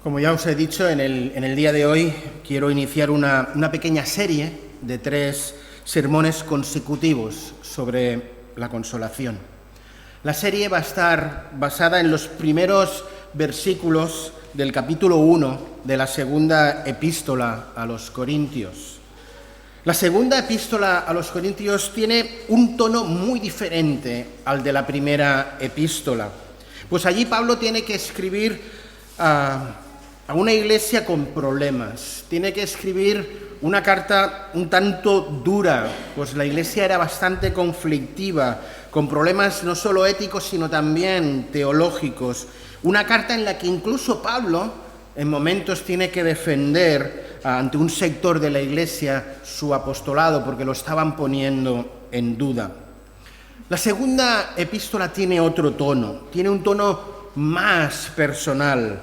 Como ya os he dicho, en el día de hoy quiero iniciar una pequeña serie de 3 sermones consecutivos sobre la consolación. La serie va a estar basada en los primeros versículos del capítulo 1 de la segunda epístola a los Corintios. La segunda epístola a los Corintios tiene un tono muy diferente al de la primera epístola, pues allí Pablo tiene que escribir a una iglesia con problemas, tiene que escribir una carta un tanto dura, pues la iglesia era bastante conflictiva, con problemas no solo éticos, sino también teológicos. Una carta en la que incluso Pablo, en momentos, tiene que defender ante un sector de la iglesia su apostolado, porque lo estaban poniendo en duda. La segunda epístola tiene otro tono, tiene un tono más personal.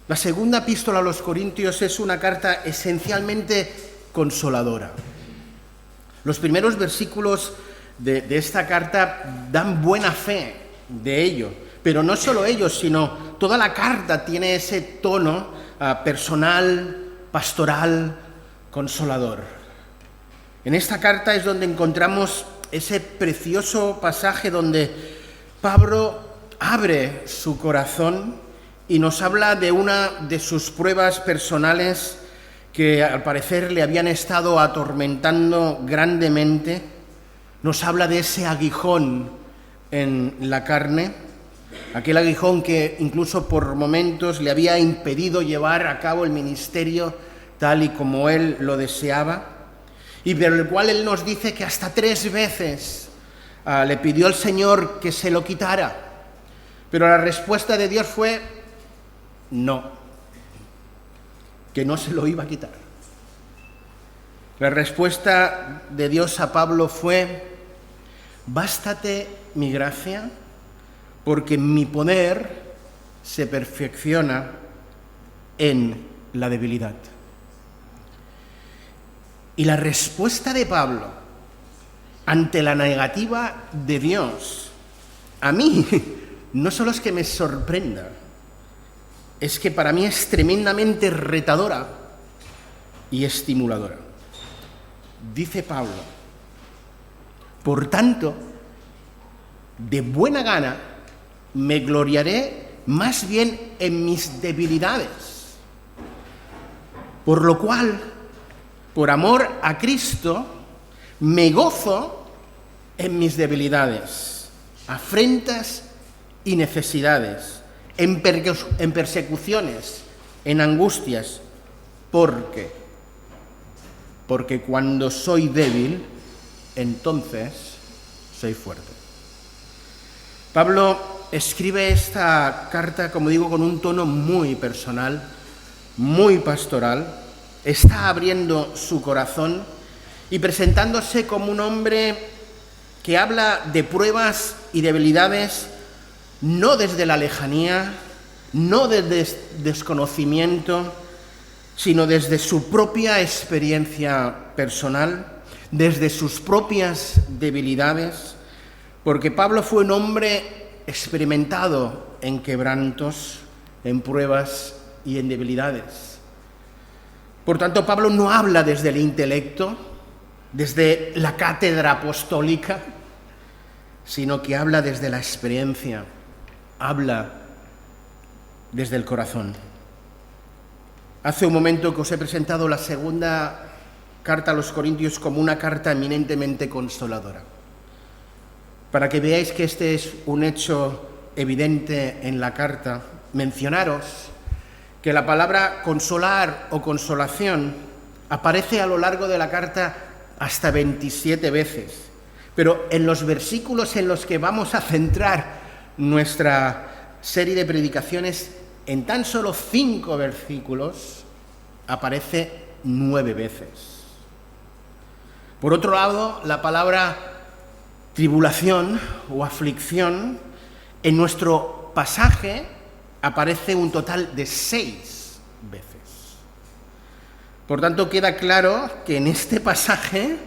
La segunda epístola a los Corintios es una carta esencialmente consoladora. Los primeros versículos de esta carta dan buena fe de ello, pero no solo ellos, sino toda la carta tiene ese tono personal, pastoral, consolador. En esta carta es donde encontramos ese precioso pasaje donde Pablo abre su corazón y nos habla de una de sus pruebas personales que al parecer le habían estado atormentando grandemente. Nos habla de ese aguijón en la carne, aquel aguijón que incluso por momentos le había impedido llevar a cabo el ministerio tal y como él lo deseaba, y por el cual él nos dice que hasta 3 veces le pidió al Señor que se lo quitara, pero la respuesta de Dios fue no, que no se lo iba a quitar. La respuesta de Dios a Pablo fue: bástate mi gracia, porque mi poder se perfecciona en la debilidad. Y la respuesta de Pablo ante la negativa de Dios, a mí, no solo es que me sorprenda, es que para mí es tremendamente retadora y estimuladora. Dice Pablo: por tanto, de buena gana me gloriaré más bien en mis debilidades, por lo cual, por amor a Cristo, me gozo en mis debilidades, afrentas y necesidades, en persecuciones, en angustias. Porque cuando soy débil, entonces soy fuerte. Pablo escribe esta carta, como digo, con un tono muy personal, muy pastoral. Está abriendo su corazón y presentándose como un hombre que habla de pruebas y debilidades no desde la lejanía, no desde desconocimiento, sino desde su propia experiencia personal, desde sus propias debilidades, porque Pablo fue un hombre experimentado en quebrantos, en pruebas y en debilidades. Por tanto, Pablo no habla desde el intelecto, desde la cátedra apostólica, sino que habla desde la experiencia, habla desde el corazón. Hace un momento que os he presentado la segunda carta a los Corintios como una carta eminentemente consoladora, para que veáis que este es un hecho evidente en la carta. Mencionaros que la palabra consolar o consolación aparece a lo largo de la carta hasta 27 veces, pero en los versículos en los que vamos a centrar nuestra serie de predicaciones, en tan solo 5 versículos aparece 9 veces. Por otro lado, la palabra tribulación o aflicción en nuestro pasaje aparece un total de 6 veces. Por tanto, queda claro que en este pasaje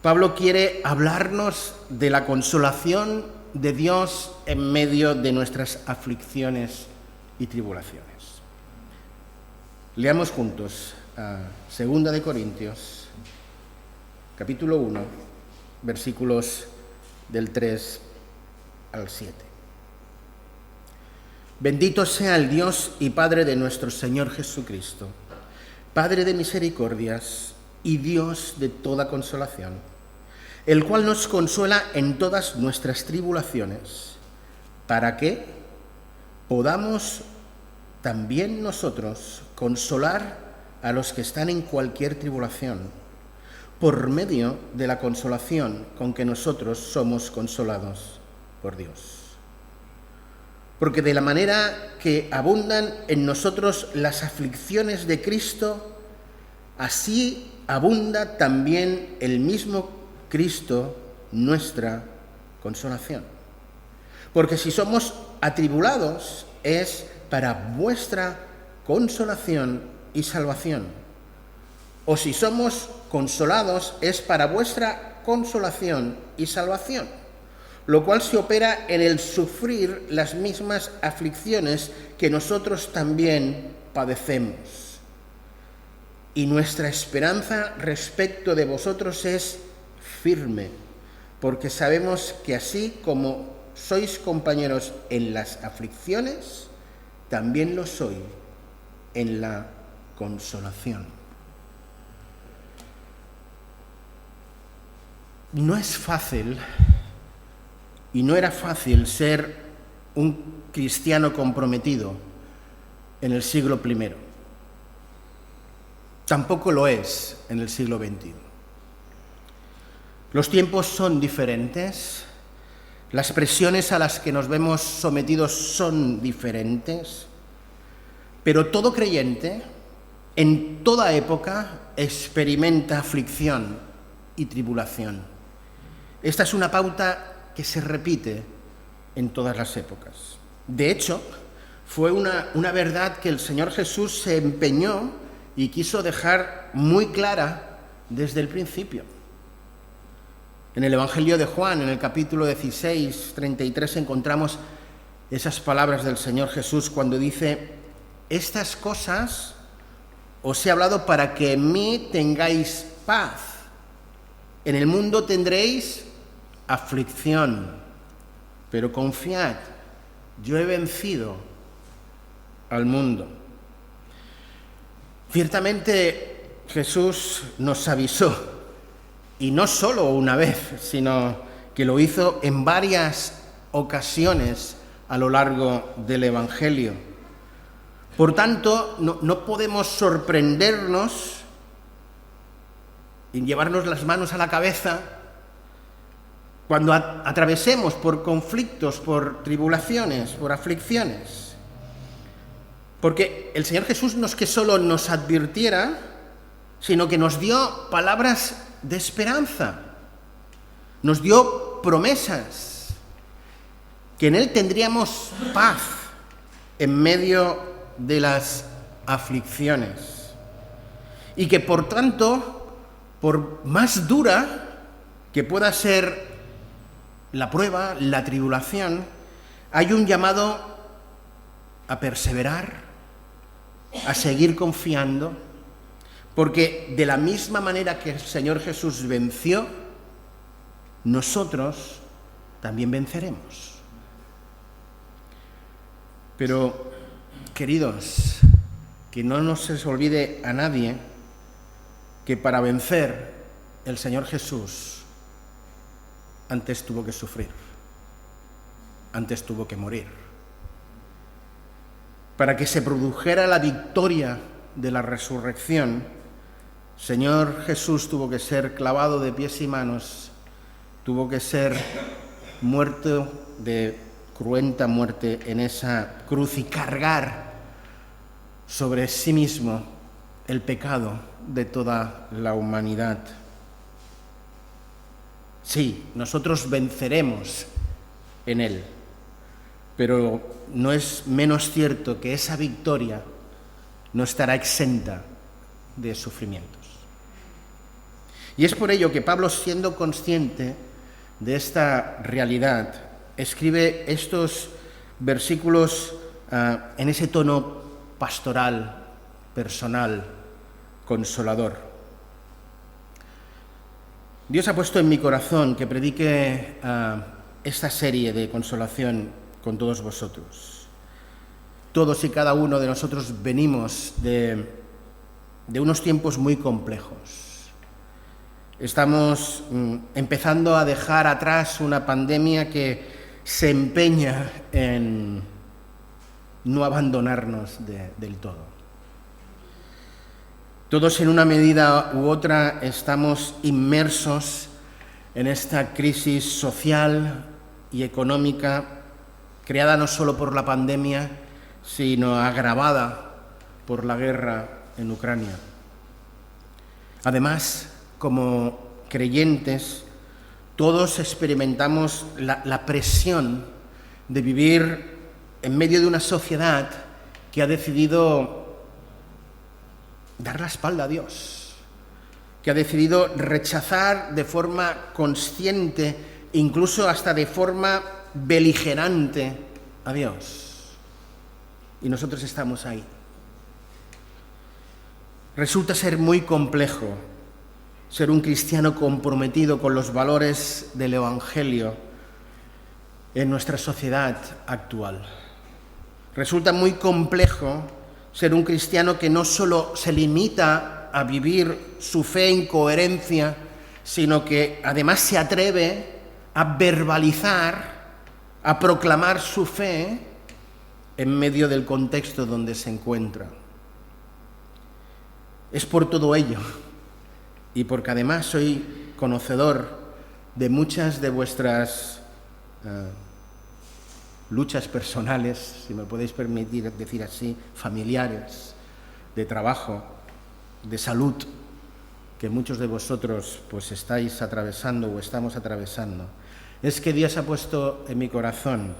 Pablo quiere hablarnos de la consolación de Dios en medio de nuestras aflicciones y tribulaciones. Leamos juntos a 2 de Corintios, capítulo 1, versículos del 3 al 7. Bendito sea el Dios y Padre de nuestro Señor Jesucristo, Padre de misericordias y Dios de toda consolación, el cual nos consuela en todas nuestras tribulaciones, para que podamos también nosotros consolar a los que están en cualquier tribulación, por medio de la consolación con que nosotros somos consolados por Dios. Porque de la manera que abundan en nosotros las aflicciones de Cristo, así abunda también el mismo Cristo nuestra consolación. Porque si somos atribulados es para vuestra consolación y salvación. O si somos consolados es para vuestra consolación y salvación, lo cual se opera en el sufrir las mismas aflicciones que nosotros también padecemos. Y nuestra esperanza respecto de vosotros es firme, porque sabemos que así como sois compañeros en las aflicciones, también lo sois en la consolación. No es fácil, y no era fácil ser un cristiano comprometido en el siglo I. Tampoco lo es en el siglo XXI. Los tiempos son diferentes, las presiones a las que nos vemos sometidos son diferentes, pero todo creyente en toda época experimenta aflicción y tribulación. Esta es una pauta que se repite en todas las épocas. De hecho, fue una verdad que el Señor Jesús se empeñó y quiso dejar muy clara desde el principio. En el Evangelio de Juan, en el capítulo 16, 33, encontramos esas palabras del Señor Jesús cuando dice: estas cosas os he hablado para que en mí tengáis paz. En el mundo tendréis aflicción, pero confiad, yo he vencido al mundo. Ciertamente Jesús nos avisó, y no solo una vez, sino que lo hizo en varias ocasiones a lo largo del Evangelio. Por tanto, no podemos sorprendernos y llevarnos las manos a la cabeza cuando atravesemos por conflictos, por tribulaciones, por aflicciones. Porque el Señor Jesús no es que solo nos advirtiera, sino que nos dio palabras de esperanza, nos dio promesas, que en Él tendríamos paz en medio de las aflicciones y que por tanto, por más dura que pueda ser la prueba, la tribulación, hay un llamado a perseverar, a seguir confiando, porque de la misma manera que el Señor Jesús venció, nosotros también venceremos. Pero, queridos, que no nos se olvide a nadie que para vencer el Señor Jesús antes tuvo que sufrir, antes tuvo que morir. Para que se produjera la victoria de la resurrección, Señor Jesús tuvo que ser clavado de pies y manos, tuvo que ser muerto de cruenta muerte en esa cruz y cargar sobre sí mismo el pecado de toda la humanidad. Sí, nosotros venceremos en Él, pero no es menos cierto que esa victoria no estará exenta de sufrimientos. Y es por ello que Pablo, siendo consciente de esta realidad, escribe estos versículos en ese tono pastoral, personal, consolador. Dios ha puesto en mi corazón que predique esta serie de consolación con todos vosotros. Todos y cada uno de nosotros venimos de unos tiempos muy complejos. Estamos empezando a dejar atrás una pandemia que se empeña en no abandonarnos del todo. Todos en una medida u otra estamos inmersos en esta crisis social y económica creada no solo por la pandemia, sino agravada por la guerra en Ucrania. Además, como creyentes, todos experimentamos la presión de vivir en medio de una sociedad que ha decidido dar la espalda a Dios, que ha decidido rechazar de forma consciente, incluso hasta de forma beligerante, a Dios. Y nosotros estamos ahí. Resulta ser muy complejo ser un cristiano comprometido con los valores del Evangelio en nuestra sociedad actual. Resulta muy complejo ser un cristiano que no solo se limita a vivir su fe en coherencia, sino que además se atreve a verbalizar, a proclamar su fe en medio del contexto donde se encuentra. Es por todo ello, y porque además soy conocedor de muchas de vuestras luchas personales, si me podéis permitir decir así, familiares, de trabajo, de salud, que muchos de vosotros pues estáis atravesando o estamos atravesando, es que Dios ha puesto en mi corazón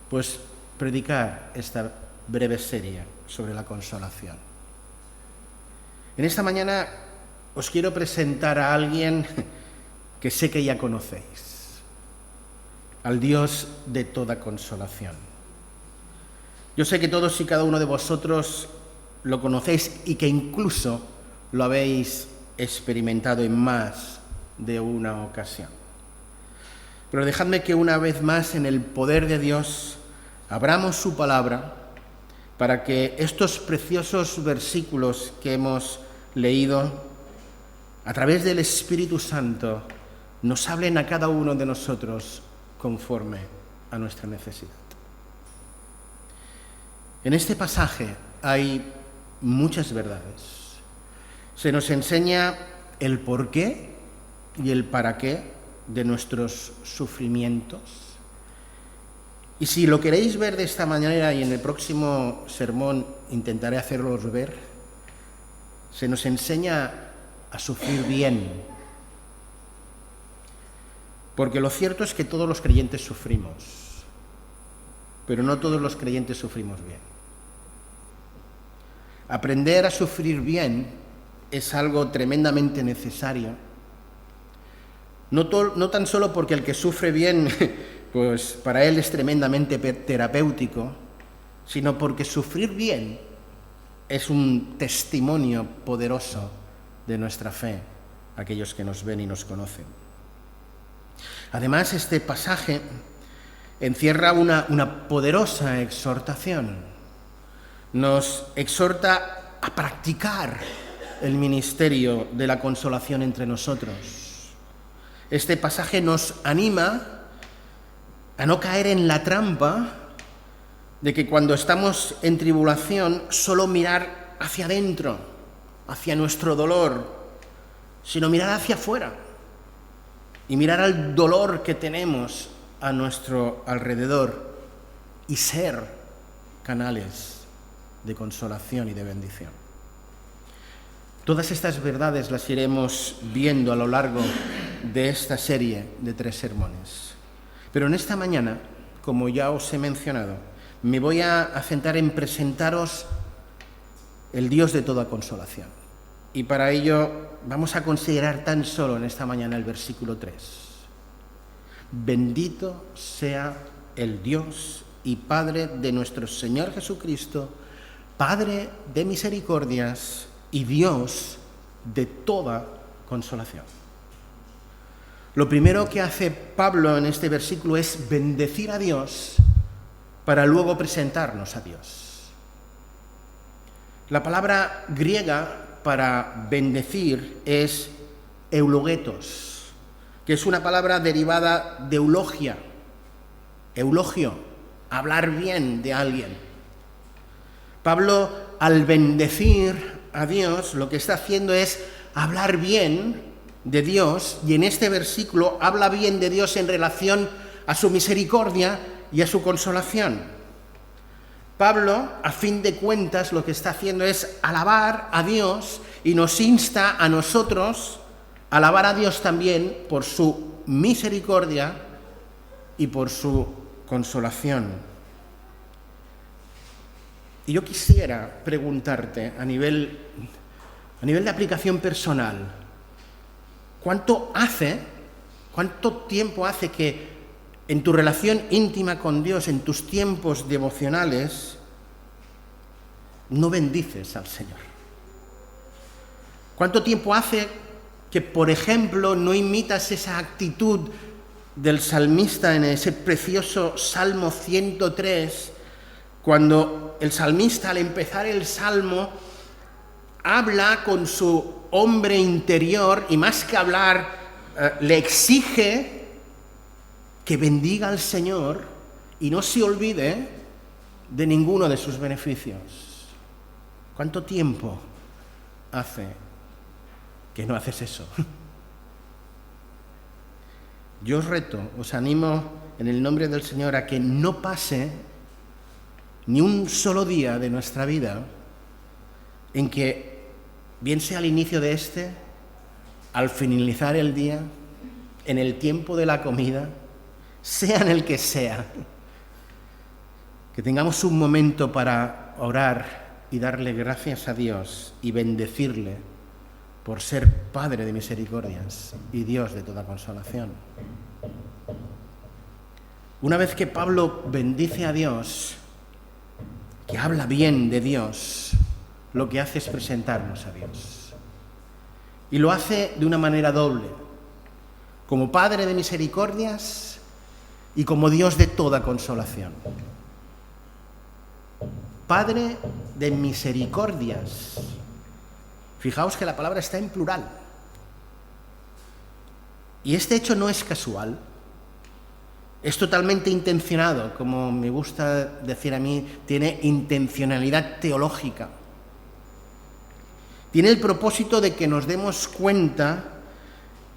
pues predicar esta breve serie sobre la consolación. En esta mañana os quiero presentar a alguien que sé que ya conocéis, al Dios de toda consolación. Yo sé que todos y cada uno de vosotros lo conocéis y que incluso lo habéis experimentado en más de una ocasión. Pero dejadme que una vez más, en el poder de Dios, abramos su palabra para que estos preciosos versículos que hemos leído, a través del Espíritu Santo, nos hablen a cada uno de nosotros conforme a nuestra necesidad. En este pasaje hay muchas verdades. Se nos enseña el porqué y el para qué de nuestros sufrimientos. Y si lo queréis ver de esta manera, y en el próximo sermón intentaré hacerlos ver, se nos enseña a sufrir bien. Porque lo cierto es que todos los creyentes sufrimos, pero no todos los creyentes sufrimos bien. Aprender a sufrir bien es algo tremendamente necesario, no tan solo porque el que sufre bien, pues para él es tremendamente terapéutico, sino porque sufrir bien es un testimonio poderoso de nuestra fe, aquellos que nos ven y nos conocen. Además, este pasaje encierra una poderosa exhortación. Nos exhorta a practicar el ministerio de la consolación entre nosotros. Este pasaje nos anima a no caer en la trampa de que cuando estamos en tribulación solo mirar hacia adentro, hacia nuestro dolor, sino mirar hacia afuera y mirar al dolor que tenemos a nuestro alrededor y ser canales de consolación y de bendición. Todas estas verdades las iremos viendo a lo largo de esta serie de 3 sermones. Pero en esta mañana, como ya os he mencionado, me voy a centrar en presentaros el Dios de toda consolación. Y para ello vamos a considerar tan solo en esta mañana el versículo 3. Bendito sea el Dios y Padre de nuestro Señor Jesucristo, Padre de misericordias y Dios de toda consolación. Lo primero que hace Pablo en este versículo es bendecir a Dios para luego presentarnos a Dios. La palabra griega para bendecir es eulogetos, que es una palabra derivada de eulogia, eulogio, hablar bien de alguien. Pablo, al bendecir a Dios, lo que está haciendo es hablar bien de Dios, y en este versículo habla bien de Dios en relación a su misericordia y a su consolación. Pablo, a fin de cuentas, lo que está haciendo es alabar a Dios y nos insta a nosotros a alabar a Dios también por su misericordia y por su consolación. Y yo quisiera preguntarte a nivel de aplicación personal, ¿cuánto tiempo hace que en tu relación íntima con Dios, en tus tiempos devocionales, no bendices al Señor? ¿Cuánto tiempo hace que, por ejemplo, no imitas esa actitud del salmista en ese precioso Salmo 103, cuando el salmista, al empezar el Salmo, habla con su hombre interior y más que hablar, le exige que bendiga al Señor y no se olvide de ninguno de sus beneficios? ¿Cuánto tiempo hace que no haces eso? Yo os reto, os animo en el nombre del Señor a que no pase ni un solo día de nuestra vida en que, bien sea al inicio de al finalizar el día, en el tiempo de la comida, sea en el que sea, que tengamos un momento para orar y darle gracias a Dios y bendecirle por ser Padre de misericordias y Dios de toda consolación. Una vez que Pablo bendice a Dios, que habla bien de Dios, lo que hace es presentarnos a Dios. Y lo hace de una manera doble, como Padre de misericordias y como Dios de toda consolación. Padre de misericordias. Fijaos que la palabra está en plural. Y este hecho no es casual, es totalmente intencionado, como me gusta decir a mí, tiene intencionalidad teológica. Tiene el propósito de que nos demos cuenta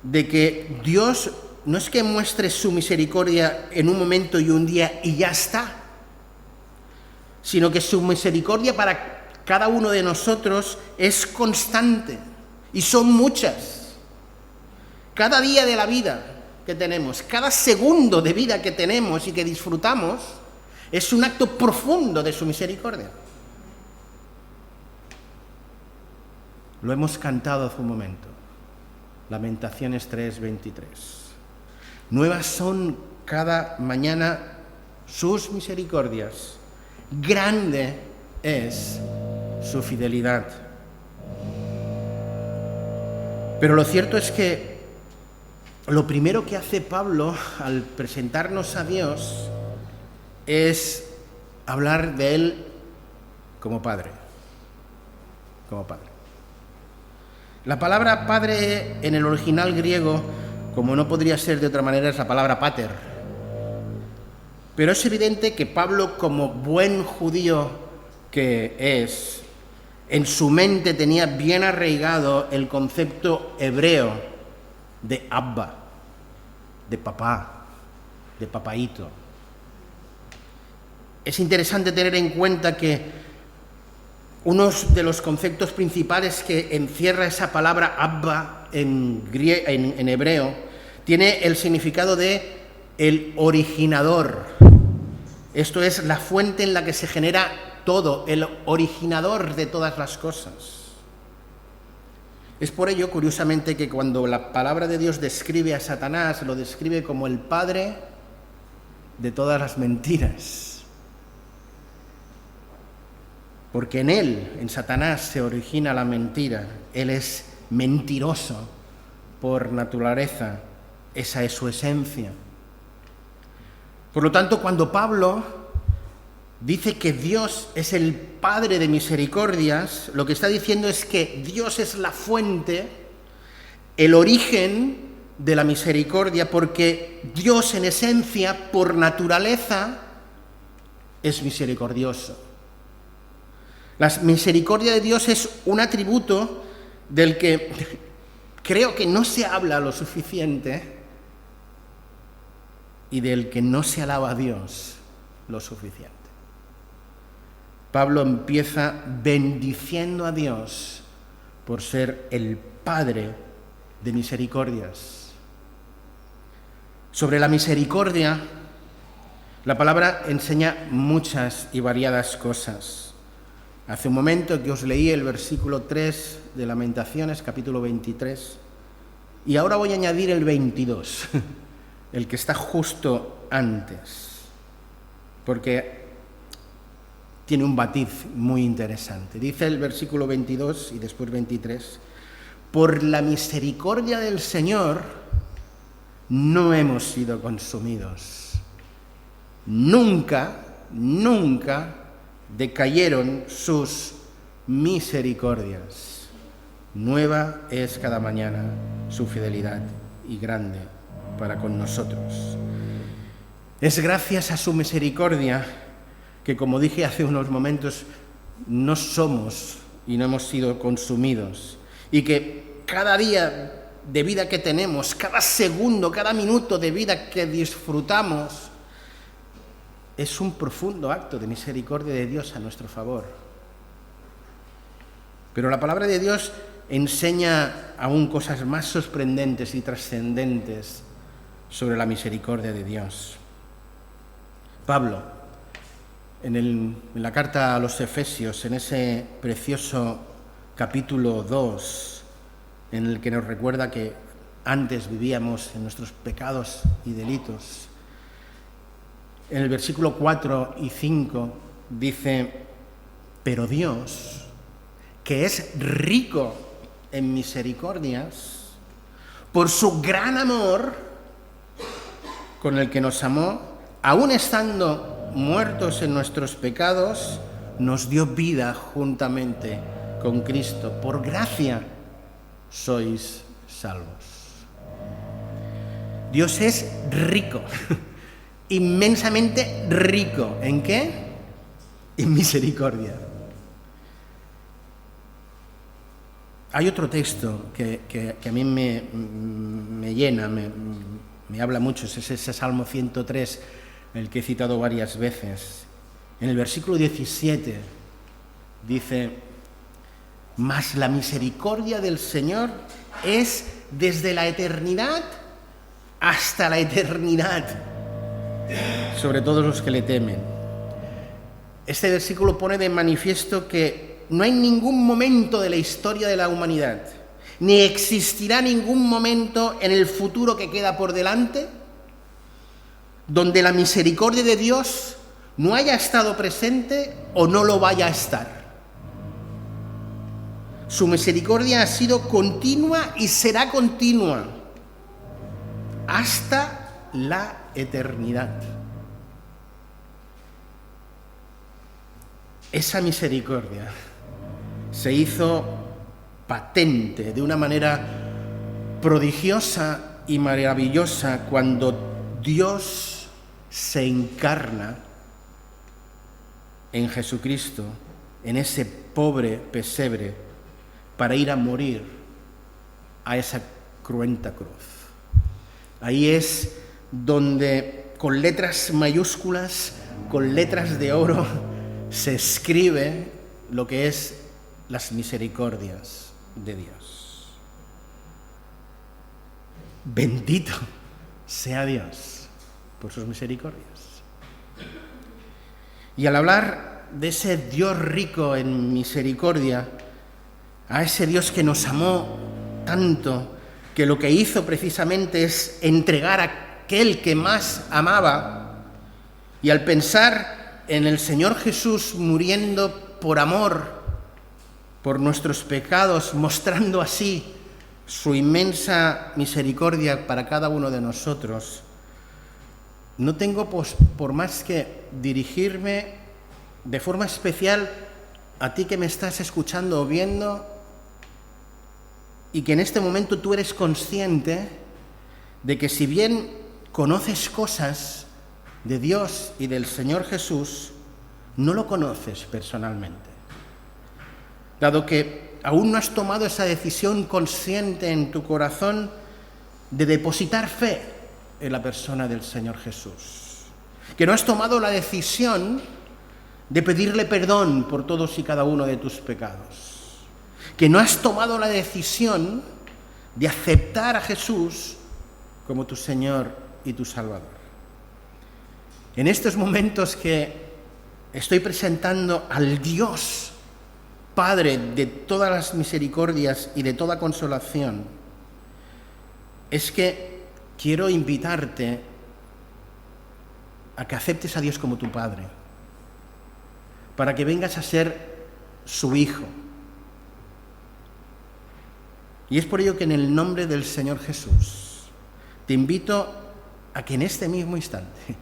de que Dios no es que muestre su misericordia en un momento y un día y ya está, sino que su misericordia para cada uno de nosotros es constante y son muchas. Cada día de la vida que tenemos, cada segundo de vida que tenemos y que disfrutamos, es un acto profundo de su misericordia. Lo hemos cantado hace un momento. Lamentaciones 3:23. Nuevas son cada mañana sus misericordias. Grande es su fidelidad. Pero lo cierto es que lo primero que hace Pablo al presentarnos a Dios es hablar de Él como Padre. Como Padre. La palabra Padre en el original griego, como no podría ser de otra manera, es la palabra pater. Pero es evidente que Pablo, como buen judío que es, en su mente tenía bien arraigado el concepto hebreo de Abba, de papá, de papaíto. Es interesante tener en cuenta que uno de los conceptos principales que encierra esa palabra Abba en hebreo tiene el significado de el originador. Esto es la fuente en la que se genera todo, el originador de todas las cosas. Es por ello, curiosamente, que cuando la palabra de Dios describe a Satanás, lo describe como el padre de todas las mentiras. porque en él, en Satanás, se origina la mentira. Él es mentiroso por naturaleza, esa es su esencia. Por lo tanto, cuando Pablo dice que Dios es el Padre de misericordias, lo que está diciendo es que Dios es la fuente, el origen de la misericordia, porque Dios en esencia, por naturaleza, es misericordioso. La misericordia de Dios es un atributo del que creo que no se habla lo suficiente y del que no se alaba a Dios lo suficiente. Pablo empieza bendiciendo a Dios por ser el Padre de misericordias. Sobre la misericordia, la palabra enseña muchas y variadas cosas. Hace un momento que os leí el versículo 3 de Lamentaciones, capítulo 23, y ahora voy a añadir el 22, el que está justo antes, porque tiene un matiz muy interesante. Dice el versículo 22 y después 23, por la misericordia del Señor no hemos sido consumidos. Nunca decayeron sus misericordias. Nueva es cada mañana su fidelidad y grande para con nosotros. Es gracias a su misericordia que, como dije hace unos momentos, no somos y no hemos sido consumidos, y que cada día de vida que tenemos, cada segundo, cada minuto de vida que disfrutamos, es un profundo acto de misericordia de Dios a nuestro favor. Pero la palabra de Dios enseña aún cosas más sorprendentes y trascendentes sobre la misericordia de Dios. Pablo, en la carta a los Efesios, en ese precioso capítulo 2, en el que nos recuerda que antes vivíamos en nuestros pecados y delitos, en el versículo 4 y 5 dice, pero Dios, que es rico en misericordias, por su gran amor con el que nos amó, aun estando muertos en nuestros pecados, nos dio vida juntamente con Cristo. Por gracia sois salvos. Dios es rico, inmensamente rico. ¿En qué? En misericordia. Hay otro texto que a mí me llena, me habla mucho, es ese Salmo 103, el que he citado varias veces. En el versículo 17 dice, mas la misericordia del Señor es desde la eternidad hasta la eternidad sobre todos los que le temen. Este versículo pone de manifiesto que no hay ningún momento de la historia de la humanidad, ni existirá ningún momento en el futuro que queda por delante, donde la misericordia de Dios no haya estado presente o no lo vaya a estar. Su misericordia ha sido continua y será continua hasta la eternidad. Esa misericordia se hizo patente de una manera prodigiosa y maravillosa cuando Dios se encarna en Jesucristo, en ese pobre pesebre, para ir a morir a esa cruenta cruz. Ahí es donde, con letras mayúsculas, con letras de oro, se escribe lo que es las misericordias de Dios. Bendito sea Dios por sus misericordias. Y al hablar de ese Dios rico en misericordia, a ese Dios que nos amó tanto, que lo que hizo precisamente es entregar a aquel que más amaba, y al pensar en el Señor Jesús muriendo por amor, por nuestros pecados, mostrando así su inmensa misericordia para cada uno de nosotros, no tengo por más que dirigirme de forma especial a ti que me estás escuchando o viendo y que en este momento tú eres consciente de que si bien conoces cosas de Dios y del Señor Jesús, no lo conoces personalmente. Dado que aún no has tomado esa decisión consciente en tu corazón de depositar fe en la persona del Señor Jesús, que no has tomado la decisión de pedirle perdón por todos y cada uno de tus pecados, que no has tomado la decisión de aceptar a Jesús como tu Señor y tu Salvador. En estos momentos que estoy presentando al Dios Padre de todas las misericordias y de toda consolación, es que quiero invitarte a que aceptes a Dios como tu Padre, para que vengas a ser su hijo. Y es por ello que en el nombre del Señor Jesús te invito a que en este mismo instante,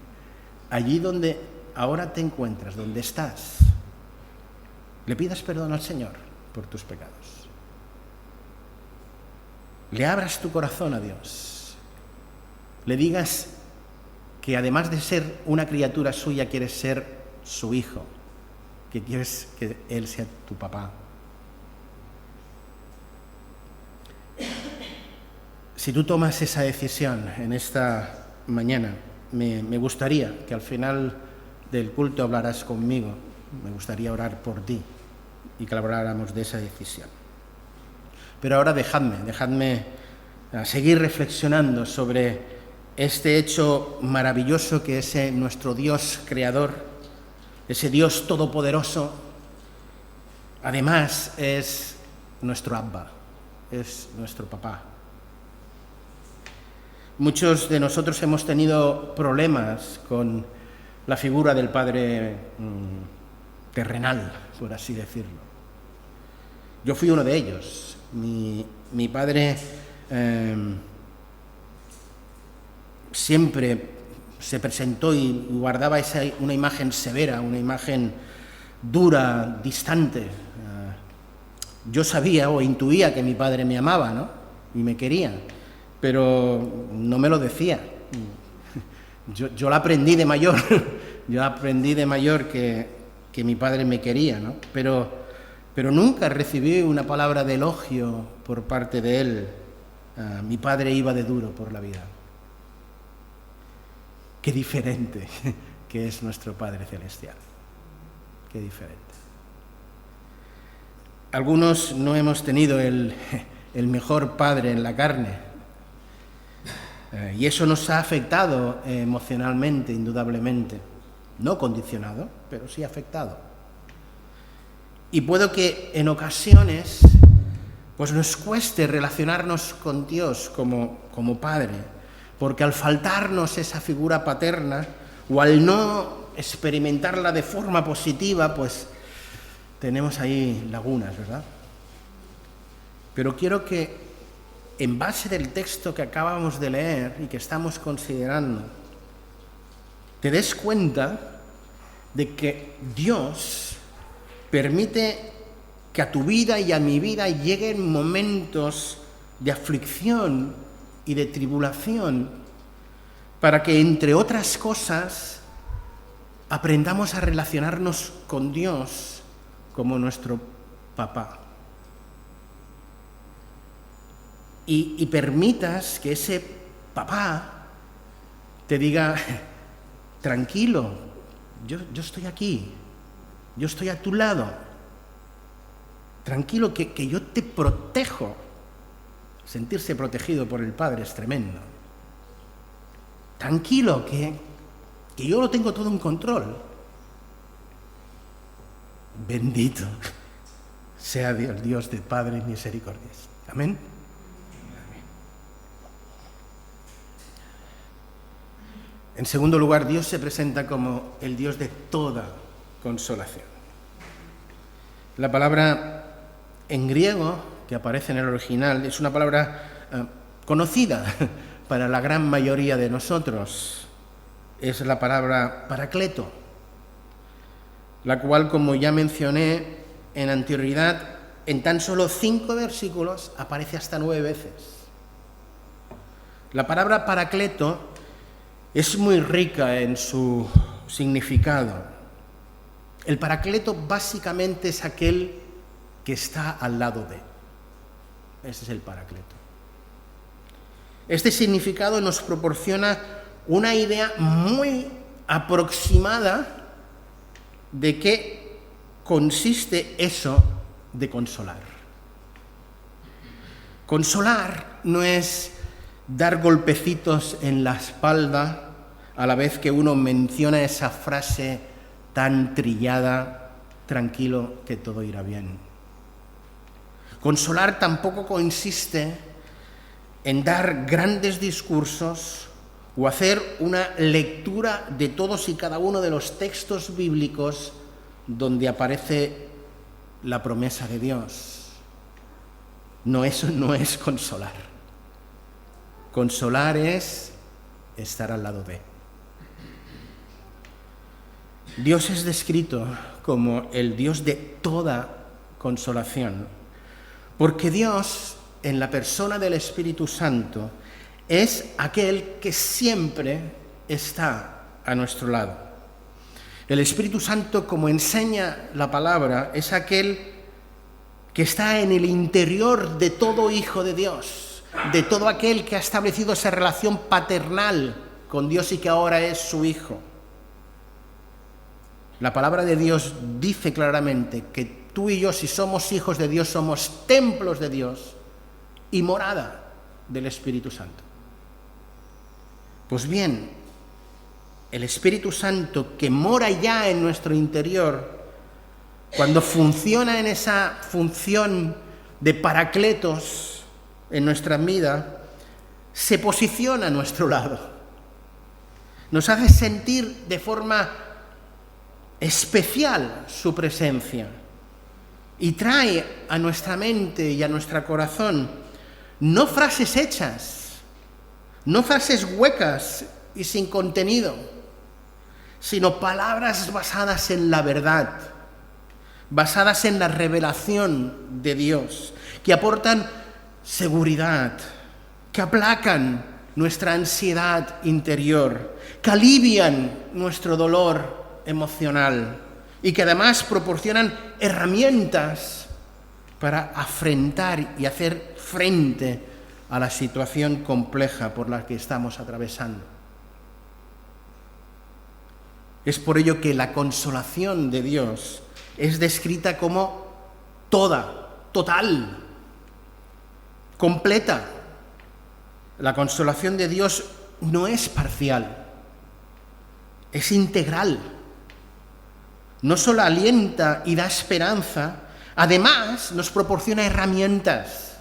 allí donde ahora te encuentras, donde estás, le pidas perdón al Señor por tus pecados. Le abras tu corazón a Dios. Le digas que además de ser una criatura suya, quieres ser su hijo, que quieres que Él sea tu papá. Si tú tomas esa decisión en esta mañana, me gustaría que al final del culto hablaras conmigo. Me gustaría orar por ti y que habláramos de esa decisión. Pero ahora dejadme seguir reflexionando sobre este hecho maravilloso que es nuestro Dios creador, ese Dios todopoderoso. Además es nuestro Abba, es nuestro papá. Muchos de nosotros hemos tenido problemas con la figura del Padre terrenal, por así decirlo. Yo fui uno de ellos. Mi padre siempre se presentó y guardaba una imagen severa, una imagen dura, distante. Yo sabía o intuía que mi padre me amaba, ¿no? Y me quería, pero no me lo decía. Yo lo aprendí de mayor. Yo aprendí de mayor que mi padre me quería, ¿no? Pero nunca recibí una palabra de elogio por parte de él. Mi padre iba de duro por la vida. Qué diferente que es nuestro Padre Celestial. Qué diferente. Algunos no hemos tenido el mejor padre en la carne. Y eso nos ha afectado emocionalmente, indudablemente. No condicionado, pero sí afectado. Y puedo que en ocasiones pues nos cueste relacionarnos con Dios como Padre, porque al faltarnos esa figura paterna o al no experimentarla de forma positiva, pues tenemos ahí lagunas, ¿verdad? Pero quiero que en base del texto que acabamos de leer y que estamos considerando, te des cuenta de que Dios permite que a tu vida y a mi vida lleguen momentos de aflicción y de tribulación para que, entre otras cosas, aprendamos a relacionarnos con Dios como nuestro papá. Y permitas que ese papá te diga, tranquilo, yo estoy aquí, yo estoy a tu lado, tranquilo que yo te protejo. Sentirse protegido por el Padre es tremendo. Tranquilo, que yo lo tengo todo en control. Bendito sea el Dios de Padre y misericordias. Amén. En segundo lugar, Dios se presenta como el Dios de toda consolación. La palabra en griego que aparece en el original es una palabra conocida para la gran mayoría de nosotros. Es la palabra paracleto, la cual, como ya mencioné en anterioridad, en tan solo 5 versículos aparece hasta 9 veces. La palabra paracleto es muy rica en su significado. El paracleto básicamente es aquel que está al lado de. Ese es el paracleto. Este significado nos proporciona una idea muy aproximada de qué consiste eso de consolar. Consolar no es dar golpecitos en la espalda a la vez que uno menciona esa frase tan trillada, tranquilo, que todo irá bien. Consolar tampoco consiste en dar grandes discursos o hacer una lectura de todos y cada uno de los textos bíblicos donde aparece la promesa de Dios. No, eso no es consolar. Consolar es estar al lado de. Dios es descrito como el Dios de toda consolación, porque Dios, en la persona del Espíritu Santo, es aquel que siempre está a nuestro lado. El Espíritu Santo, como enseña la palabra, es aquel que está en el interior de todo hijo de Dios, de todo aquel que ha establecido esa relación paternal con Dios y que ahora es su hijo. La palabra de Dios dice claramente que tú y yo, si somos hijos de Dios, somos templos de Dios y morada del Espíritu Santo. Pues bien, el Espíritu Santo que mora ya en nuestro interior, cuando funciona en esa función de paracletos en nuestra vida, se posiciona a nuestro lado. Nos hace sentir de forma especial su presencia y trae a nuestra mente y a nuestro corazón no frases hechas, no frases huecas y sin contenido, sino palabras basadas en la verdad, basadas en la revelación de Dios, que aportan seguridad, que aplacan nuestra ansiedad interior, que alivian nuestro dolor emocional y que además proporcionan herramientas para afrontar y hacer frente a la situación compleja por la que estamos atravesando. Es por ello que la consolación de Dios es descrita como toda, total, completa. La consolación de Dios no es parcial, es integral. No solo alienta y da esperanza, además nos proporciona herramientas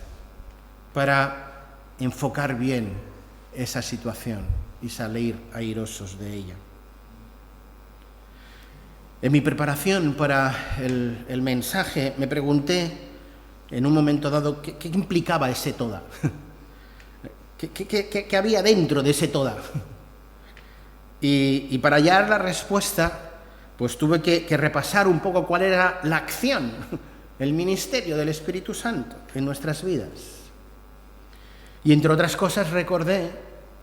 para enfocar bien esa situación y salir airosos de ella. En mi preparación para el mensaje me pregunté en un momento dado qué implicaba ese toda, qué había dentro de ese toda. Y para hallar la respuesta, pues tuve que repasar un poco cuál era la acción, el ministerio del Espíritu Santo en nuestras vidas. Y entre otras cosas recordé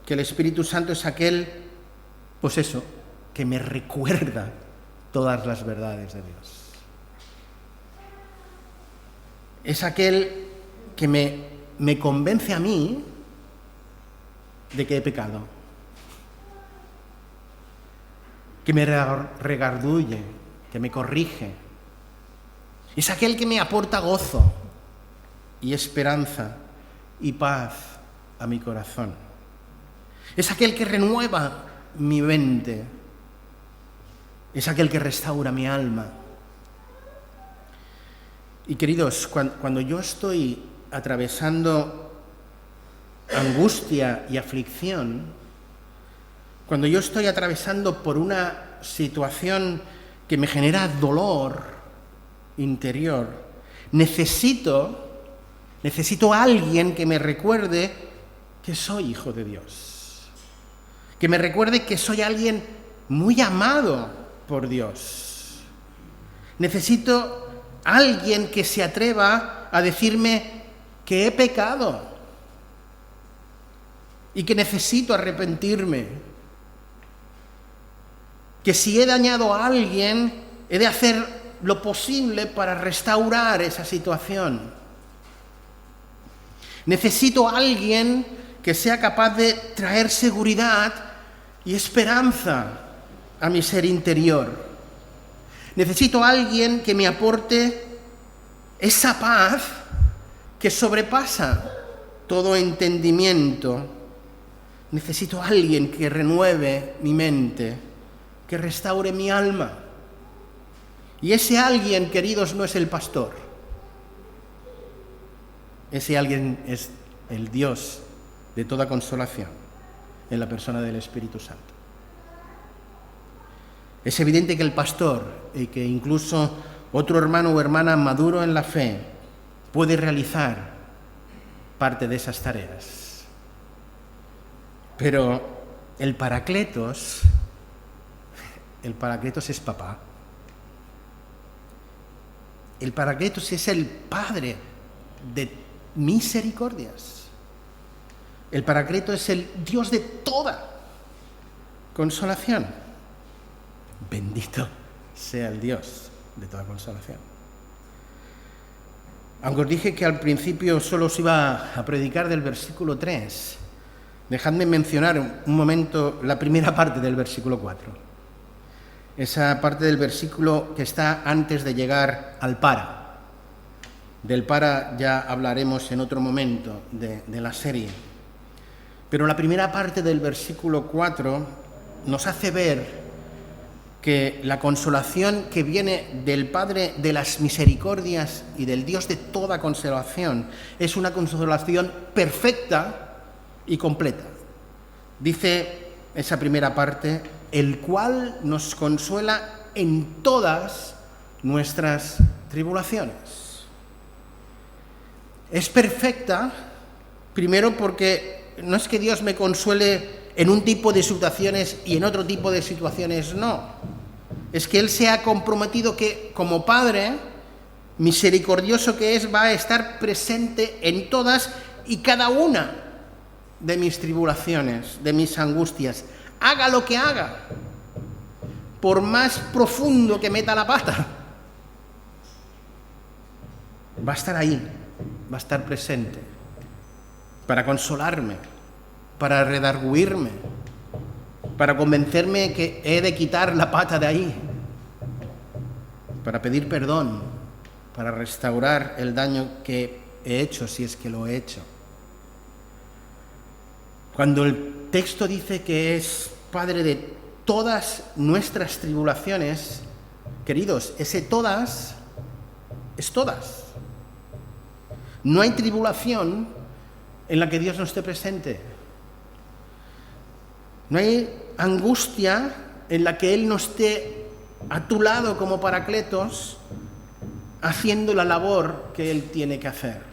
que el Espíritu Santo es aquel, pues eso, que me recuerda todas las verdades de Dios. Es aquel que me convence a mí de que he pecado, que me redarguye, que me corrige. Es aquel que me aporta gozo y esperanza y paz a mi corazón. Es aquel que renueva mi mente. Es aquel que restaura mi alma. Y queridos, cuando yo estoy atravesando angustia y aflicción, cuando yo estoy atravesando por una situación que me genera dolor, interior, necesito a alguien que me recuerde que soy hijo de Dios, que me recuerde que soy alguien muy amado por Dios. Necesito a alguien que se atreva a decirme que he pecado y que necesito arrepentirme, que si he dañado a alguien, he de hacer lo posible para restaurar esa situación. Necesito a alguien que sea capaz de traer seguridad y esperanza a mi ser interior. Necesito a alguien que me aporte esa paz que sobrepasa todo entendimiento. Necesito a alguien que renueve mi mente, que restaure mi alma. Y ese alguien, queridos, no es el pastor. Ese alguien es el Dios de toda consolación, en la persona del Espíritu Santo. Es evidente que el pastor, y que incluso otro hermano o hermana maduro en la fe, puede realizar parte de esas tareas. Pero el Paracletos es papá. El Paracletos es el Padre de misericordias. El Paracleto es el Dios de toda consolación. Bendito sea el Dios de toda consolación. Aunque os dije que al principio solo os iba a predicar del versículo 3, dejadme mencionar un momento la primera parte del versículo 4. Esa parte del versículo que está antes de llegar al para. Del para ya hablaremos en otro momento de la serie. Pero la primera parte del versículo 4 nos hace ver que la consolación que viene del Padre de las misericordias y del Dios de toda consolación es una consolación perfecta y completa. Dice esa primera parte, el cual nos consuela en todas nuestras tribulaciones. Es perfecta, primero porque no es que Dios me consuele en un tipo de situaciones y en otro tipo de situaciones no. Es que Él se ha comprometido que, como Padre misericordioso que es, va a estar presente en todas y cada una de mis tribulaciones, de mis angustias. Haga lo que haga, por más profundo que meta la pata, va a estar ahí, va a estar presente, para consolarme, para redarguirme, para convencerme que he de quitar la pata de ahí, para pedir perdón, para restaurar el daño que he hecho, si es que lo he hecho. Cuando el texto dice que es Padre de todas nuestras tribulaciones, queridos, ese todas es todas. No hay tribulación en la que Dios no esté presente. No hay angustia en la que Él no esté a tu lado como Paracletos, haciendo la labor que Él tiene que hacer.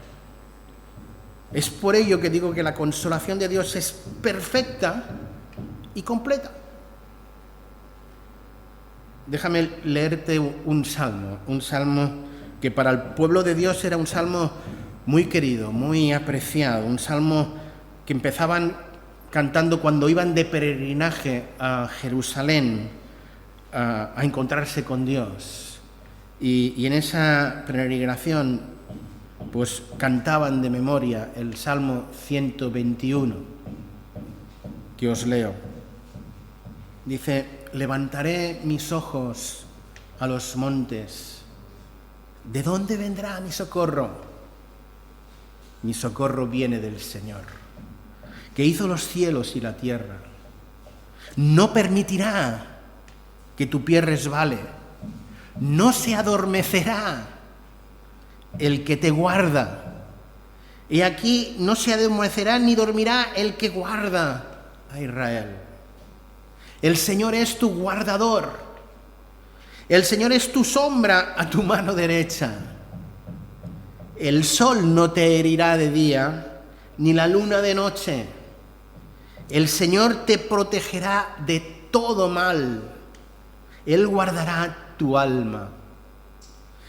Es por ello que digo que la consolación de Dios es perfecta y completa. Déjame leerte un salmo que para el pueblo de Dios era un salmo muy querido, muy apreciado, un salmo que empezaban cantando cuando iban de peregrinaje a Jerusalén a encontrarse con Dios. Y en esa peregrinación pues cantaban de memoria el Salmo 121, que os leo. Dice, levantaré mis ojos a los montes. ¿De dónde vendrá mi socorro? Mi socorro viene del Señor, que hizo los cielos y la tierra. No permitirá que tu pie resbale, no se adormecerá el que te guarda. Y aquí no se adormecerá ni dormirá el que guarda a Israel. El Señor es tu guardador. El Señor es tu sombra a tu mano derecha. El sol no te herirá de día, ni la luna de noche. El Señor te protegerá de todo mal. Él guardará tu alma.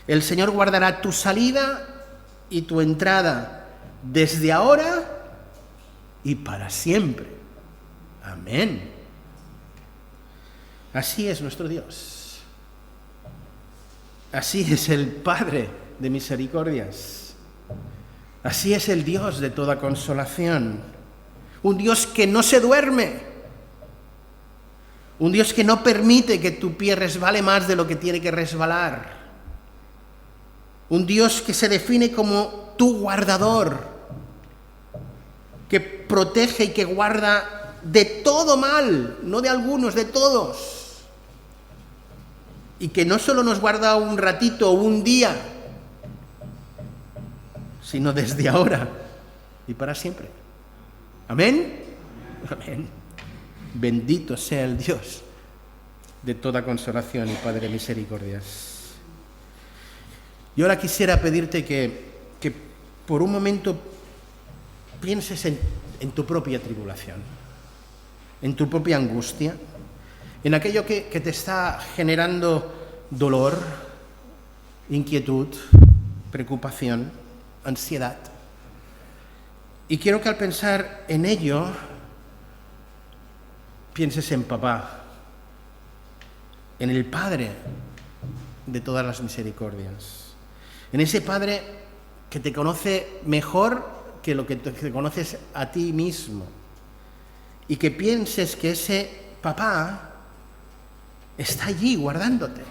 El Señor guardará tu salida y tu entrada, desde ahora y para siempre. Amén. Así es nuestro Dios. Así es el Padre de misericordias. Así es el Dios de toda consolación. Un Dios que no se duerme. Un Dios que no permite que tu pie resbale más de lo que tiene que resbalar. Un Dios que se define como tu guardador, que protege y que guarda de todo mal, no de algunos, de todos. Y que no solo nos guarda un ratito o un día, sino desde ahora y para siempre. ¿Amén? Amén. Bendito sea el Dios de toda consolación y Padre de misericordias. Y ahora quisiera pedirte que por un momento pienses en tu propia tribulación, en tu propia angustia, en aquello que te está generando dolor, inquietud, preocupación, ansiedad. Y quiero que al pensar en ello, pienses en papá, en el Padre de todas las misericordias, en ese Padre que te conoce mejor que lo que te conoces a ti mismo, y que pienses que ese papá está allí guardándote,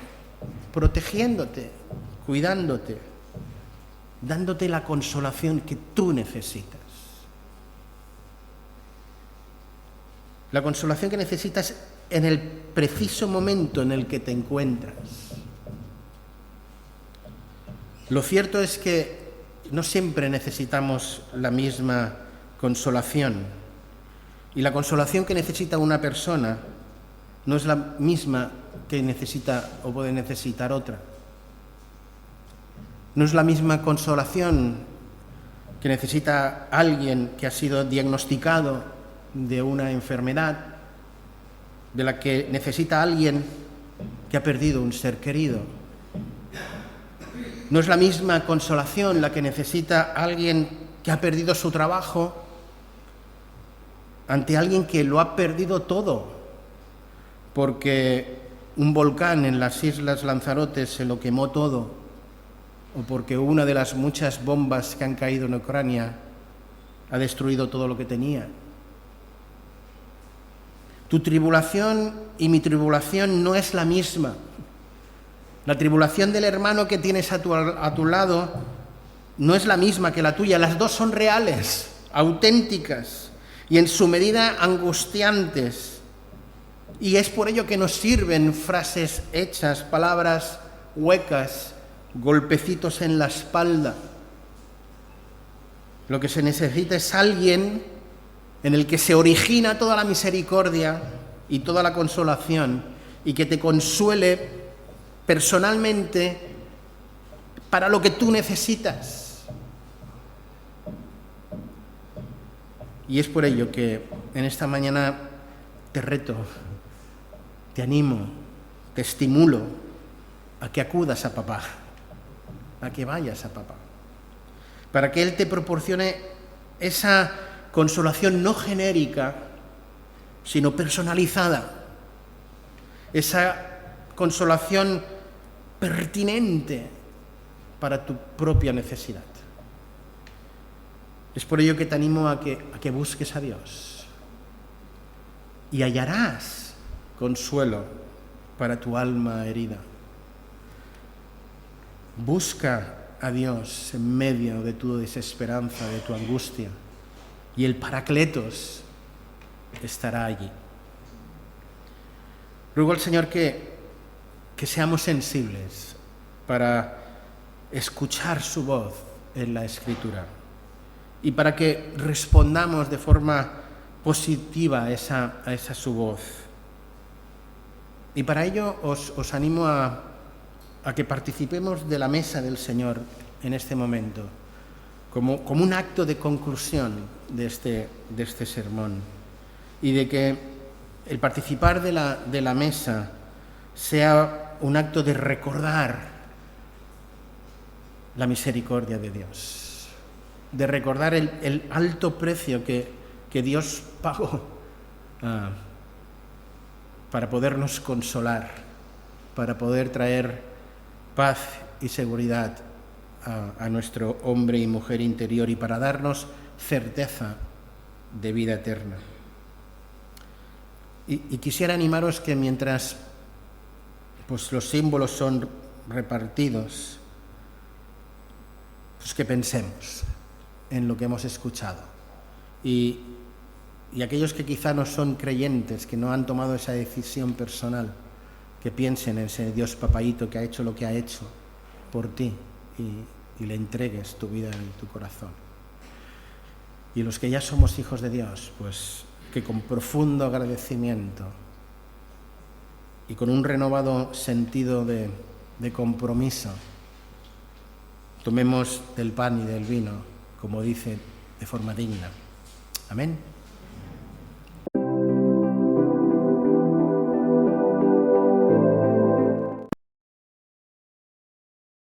protegiéndote, cuidándote, dándote la consolación que tú necesitas. La consolación que necesitas en el preciso momento en el que te encuentras. Lo cierto es que no siempre necesitamos la misma consolación. Y la consolación que necesita una persona no es la misma que necesita o puede necesitar otra. No es la misma consolación que necesita alguien que ha sido diagnosticado de una enfermedad, de la que necesita alguien que ha perdido un ser querido. No es la misma consolación la que necesita alguien que ha perdido su trabajo ante alguien que lo ha perdido todo, porque un volcán en las Islas Lanzarote se lo quemó todo, o porque una de las muchas bombas que han caído en Ucrania ha destruido todo lo que tenía. Tu tribulación y mi tribulación no es la misma. La tribulación del hermano que tienes a tu lado no es la misma que la tuya. Las dos son reales, auténticas y en su medida angustiantes. Y es por ello que nos sirven frases hechas, palabras huecas, golpecitos en la espalda. Lo que se necesita es alguien en el que se origina toda la misericordia y toda la consolación, y que te consuele personalmente para lo que tú necesitas. Y es por ello que en esta mañana te reto, te animo, te estimulo a que acudas a papá, a que vayas a papá, para que Él te proporcione esa consolación no genérica, sino personalizada, esa consolación pertinente para tu propia necesidad. Es por ello que te animo a que busques a Dios y hallarás consuelo para tu alma herida. Busca a Dios en medio de tu desesperanza, de tu angustia, y el Paracletos estará allí. Ruego al Señor que seamos sensibles para escuchar su voz en la Escritura y para que respondamos de forma positiva a esa su voz. Y para ello os animo a a que participemos de la mesa del Señor en este momento, como un acto de conclusión de este sermón, y de que el participar de la mesa sea un acto de recordar la misericordia de Dios, de recordar el alto precio que Dios pagó para podernos consolar, para poder traer paz y seguridad a nuestro hombre y mujer interior y para darnos certeza de vida eterna. Y quisiera animaros que mientras pues, los símbolos son repartidos, pues que pensemos en lo que hemos escuchado. Y aquellos que quizá no son creyentes, que no han tomado esa decisión personal, que piensen en ese Dios papaíto que ha hecho lo que ha hecho por ti y le entregues tu vida y tu corazón. Y los que ya somos hijos de Dios, pues que con profundo agradecimiento y con un renovado sentido de compromiso tomemos del pan y del vino, como dice, de forma digna. Amén.